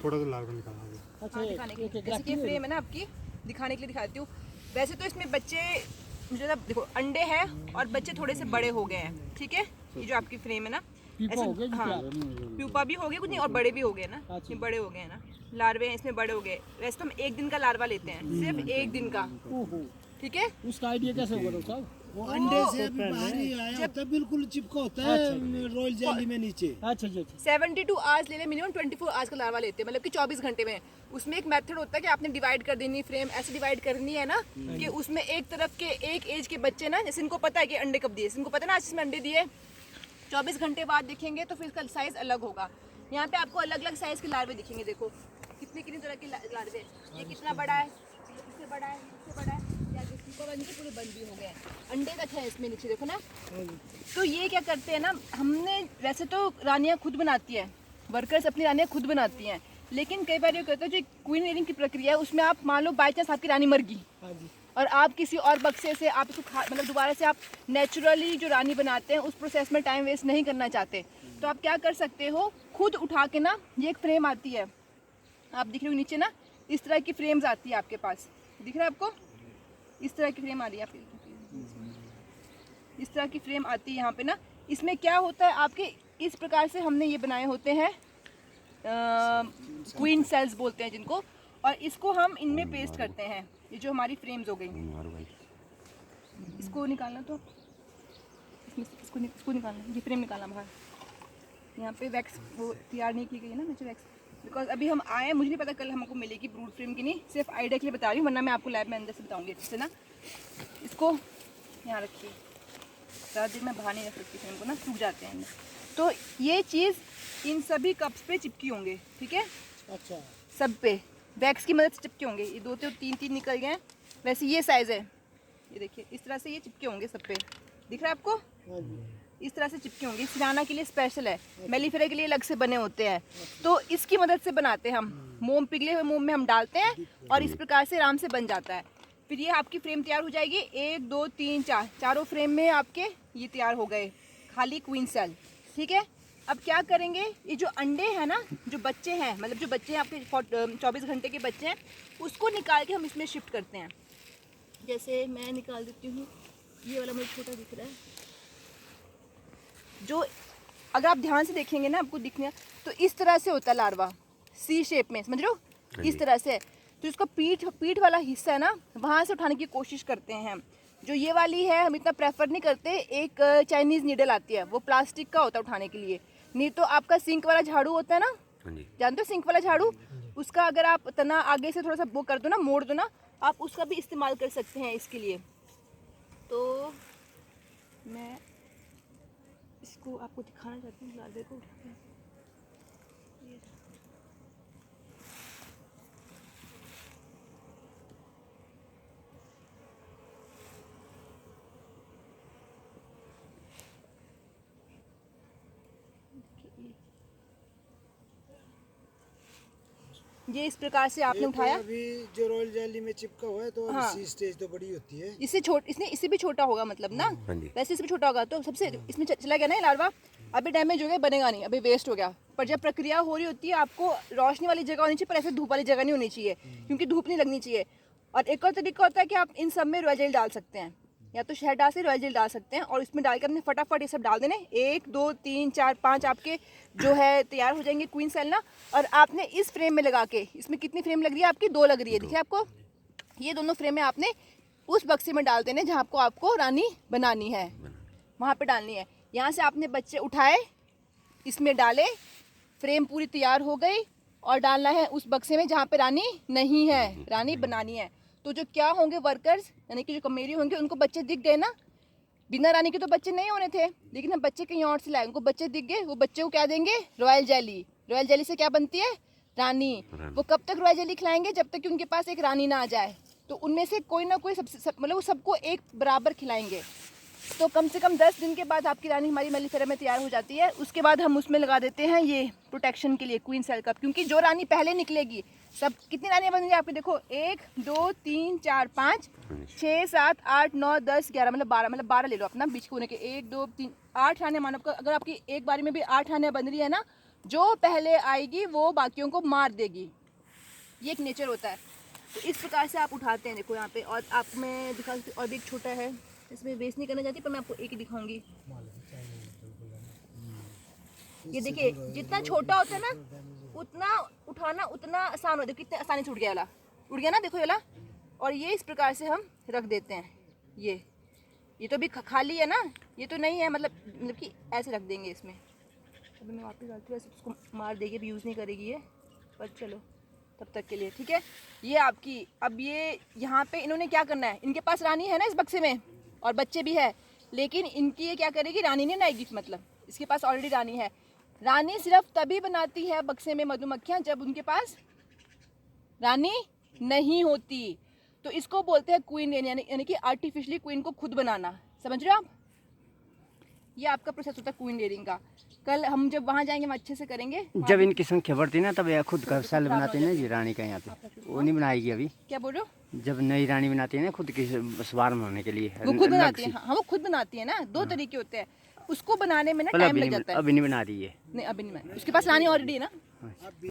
थोड़ा सा लार्वा निकालना होगा। अच्छा, हाँ, दिखाने के लिए एक जैसे कि रखी फ्रेम है ना आपकी, दिखाने के लिए दिखाती हूँ। वैसे तो इसमें बच्चे मुझे ना देखो अंडे हैं और बच्चे थोड़े से बड़े हो गए हैं, ठीक है। ये जो आपकी फ्रेम है ना, पीपा हो गया जी, हाँ क्या? प्यूपा भी हो गए कुछ नहीं, और बड़े भी हो गए ना, अच्छा। ये बड़े हो गए हैं ना, लार्वे हैं इसमें, बड़े हो गए। वैसे तो हम 1 दिन का लार्वा लेते हैं, सिर्फ 1 दिन का, ओहो, ठीक है। उसका आइडिया कैसे होगा डॉक्टर साहब? वो अंडे से अभी बाहर ही आया होता है, बिल्कुल चिपका होता है रॉयल जेली में नीचे। अच्छा जी, अच्छा। 72 आवर्स ले लें, मिनिमम 24 आवर्स का लार्वा लेते हैं, मतलब कि 24 घंटे में। उसमें एक मेथड होता है कि आपने डिवाइड कर देनी फ्रेम, ऐसे डिवाइड करनी है ना कि उसमें एक तरफ के एक एज के बच्चे ना, जैसे इनको पता है कि अंडे कब दिए, इनको पता है ना आज इसमें अंडे दिए, 24 घंटे बाद देखेंगे तो फिर इसका साइज अलग होगा। यहाँ पे आपको अलग अलग साइज के लार्वे दिखेंगे, देखो कितने कितने तरह के लार्वे। ये कितना बड़ा है, इससे बड़ा है, इससे बड़ा है, या पूरे बंद भी हो गए हैं। अंडे तक है इसमें नीचे, देखो ना। तो ये क्या करते हैं ना, हमने वैसे तो रानियाँ खुद बनाती है, वर्कर्स अपनी रानियाँ खुद बनाती हैं, लेकिन कई बार ये कहते हैं जो क्वीन लेयरिंग की प्रक्रिया है उसमें आप मान लो बाई चांस आपकी रानी मर गई और आप किसी और बक्से से आप इसको मतलब दोबारा से आप नेचुरली जो रानी बनाते हैं उस प्रोसेस में टाइम वेस्ट नहीं करना चाहते, तो आप क्या कर सकते हो, खुद उठा के ना, ये एक फ्रेम आती है, आप दिख रहे हो नीचे ना, इस तरह की फ्रेम्स आती है आपके पास, दिख रहा है आपको, इस तरह की फ्रेम आ रही है, इस तरह की फ्रेम आती है यहाँ पे ना। इसमें क्या होता है आपके, इस प्रकार से हमने ये बनाए होते हैं, क्वीन सेल्स बोलते हैं जिनको, और इसको हम इनमें पेस्ट करते हैं। ये जो हमारी फ्रेम्स हो गई, इसको निकालना, तो इसको निकालना, ये फ्रेम निकालना बाहर। यहाँ पे वैक्स वो तैयार नहीं की गई है ना, नीचे वैक्स, बिकॉज अभी हम आए हैं, मुझे नहीं पता कल हमको मिलेगी ब्रूड फ्रेम की नहीं, सिर्फ आइडिया के लिए बता रही हूँ, वरना मैं आपको लैब में अंदर से बताऊँगी अच्छे से ना। इसको यहाँ रखिए, ज़्यादा देर में बाहर नहीं रख सकती फ्रेम को ना, सूख जाते हैं। तो ये चीज़ इन सभी कप्स पे चिपकी होंगे, ठीक है। अच्छा, सब पे वैक्स की मदद से चिपके होंगे। ये 2 से 3 निकल गए हैं, वैसे ये साइज़ है, ये देखिए इस तरह से ये चिपके होंगे सब पे, दिख रहा है आपको, इस तरह से चिपके होंगे। सिराना के लिए स्पेशल है, मेलिफेरा के लिए अलग से बने होते हैं, तो इसकी मदद से बनाते हैं हम। मोम, पिघले हुए मोम में हम डालते हैं और इस प्रकार से आराम से बन जाता है। फिर ये आपकी फ्रेम तैयार हो जाएगी, 1 2 3 4, चारों फ्रेम में आपके ये तैयार हो गए, खाली क्वीन सेल, ठीक है। अब क्या करेंगे, ये जो अंडे हैं ना, जो बच्चे हैं, मतलब जो बच्चे हैं आपके 24 घंटे के बच्चे हैं, उसको निकाल के हम इसमें शिफ्ट करते हैं। जैसे मैं निकाल देती हूँ, ये वाला मुझे छोटा दिख रहा है, जो अगर आप ध्यान से देखेंगे ना आपको दिखने, तो इस तरह से होता है लार्वा, सी शेप में, समझ रहे हो, इस तरह से। तो इसका पीठ वाला हिस्सा है ना, वहाँ से उठाने की कोशिश करते हैं हम। जो ये वाली है हम इतना प्रेफर नहीं करते, एक चाइनीज़ नीडल आती है, वो प्लास्टिक का होता है उठाने के लिए, नहीं तो आपका सिंक वाला झाड़ू होता है ना, जानते हो सिंक वाला झाड़ू, उसका अगर आप तना आगे से थोड़ा सा वो कर दो ना, मोड़ दो ना, आप उसका भी इस्तेमाल कर सकते हैं इसके लिए। तो मैं इसको आपको दिखाना चाहती हूँ, लार्वे को उठा के। ये इस प्रकार से आपने उठाया, अभी जो रॉयल जेली में चिपका हुआ है, तो हाँ। इसी स्टेज तो बड़ी होती है। इससे भी छोटा होगा मतलब ना, वैसे इससे भी छोटा होगा, तो सबसे इसमें चला गया ना ये लार्वा, अभी डैमेज हो गया, बनेगा नहीं, अभी वेस्ट हो गया। पर जब प्रक्रिया हो रही होती है, आपको रोशनी वाली जगह होनी चाहिए, पर ऐसे धूप वाली जगह नहीं होनी चाहिए, क्योंकि धूप नहीं लगनी चाहिए। और एक और तरीका होता है कि आप इन सब में रॉयल जेल डाल सकते हैं, या तो शहद डाल से रॉयल जेल डाल सकते हैं, और इसमें डालकर अपने फटाफट ये सब डाल देने, 1 2 3 4 5 आपके जो है तैयार हो जाएंगे क्वीन सेल ना। और आपने इस फ्रेम में लगा के, इसमें कितनी फ्रेम लग रही है आपकी, 2 लग रही है, देखिए आपको, ये दोनों फ्रेम में आपने उस बक्से में डाल देने जहाँ आपको रानी बनानी है, वहाँ पे डालनी है। यहाँ से आपने बच्चे उठाए, इसमें डाले, फ्रेम पूरी तैयार हो गई, और डालना है उस बक्से में जहाँ पे रानी नहीं है, रानी बनानी है। तो जो क्या होंगे वर्कर्स, यानी कि जो कमेरी होंगे, उनको बच्चे दिख गए ना, बिना रानी के तो बच्चे नहीं होने थे, लेकिन हम बच्चे कहीं और से लाए, उनको बच्चे दिख गए, वो बच्चे को क्या देंगे, रॉयल जेली। रॉयल जेली से क्या बनती है, रानी। वो कब तक रॉयल जेली खिलाएंगे, जब तक कि उनके पास एक रानी ना आ जाए। तो उनमें से कोई ना कोई मतलब वो सबको एक बराबर खिलाएंगे। तो कम से कम 10 दिन के बाद आपकी रानी हमारी मेलिफेरा में तैयार हो जाती है। उसके बाद हम उसमें लगा देते हैं ये प्रोटेक्शन के लिए क्वीन सेल कप, क्योंकि जो रानी पहले निकलेगी, सब कितनी रानियाँ बन रही है आपके, देखो 1 2 3 4 5 6 7 8 9 10 11, मतलब 12 ले लो अपना बीच कोने के, 1 2 3 8 रानियाँ मानो, अगर आपकी एक बारी में भी 8 रानियाँ बन रही है ना, जो पहले आएगी वो बाकियों को मार देगी, ये एक नेचर होता है। तो इस प्रकार से आप उठाते हैं, देखो यहाँ पे। और आप मैं दिखा सकती हूँ, और भी एक छोटा है, इसमें वेस्ट नहीं करना चाहती पर मैं आपको एक ही दिखाऊंगी। ये देखिए, जितना छोटा होता है ना उतना उठाना उतना आसान होता है। कितने आसानी से उठ गया वाला, उठ गया ना, देखो ये वाला। और ये इस प्रकार से हम रख देते हैं। ये तो भी खाली है ना, ये तो नहीं है, मतलब कि ऐसे रख देंगे इसमें। अभी मैं वापस डालती हूँ, ऐसे उसको मार देगी, अभी यूज़ नहीं करेगी ये, पर चलो तब तक के लिए ठीक है। ये आपकी, अब ये यहाँ पे इन्होंने क्या करना है, इनके पास रानी है ना इस बक्से में, और बच्चे भी है, लेकिन इनकी ये क्या करेगी, रानी नहीं बनाएगी। मतलब इसके पास ऑलरेडी रानी है। रानी सिर्फ तभी बनाती है बक्से में मधुमक्खियाँ जब उनके पास रानी नहीं होती। तो इसको बोलते हैं क्वीन, यानी कि आर्टिफिशियली क्वीन को खुद बनाना। समझ रहे हो आप? ये आपका प्रोसेस होता है क्वीन लेयरिंग का। कल हम जब वहाँ जाएंगे हम अच्छे से करेंगे। जब इनकी संख्या बढ़ती है ना तब यह खुद का सेल बनाते हैं ना जी रानी का। यहाँ पे वो नहीं बनाएगी अभी। क्या बोल रहे हो? जब नई रानी बनाती है ना खुद की स्वार बनाने के लिए, वो खुद बनाती है। हाँ, वो खुद बनाती है ना। दो तरीके होते हैं, उसको बनाने में ना टाइम लग जाता है। अभी नहीं बना रही है। नहीं, अभी नहीं, उसके पास रानी ऑलरेडी है ना।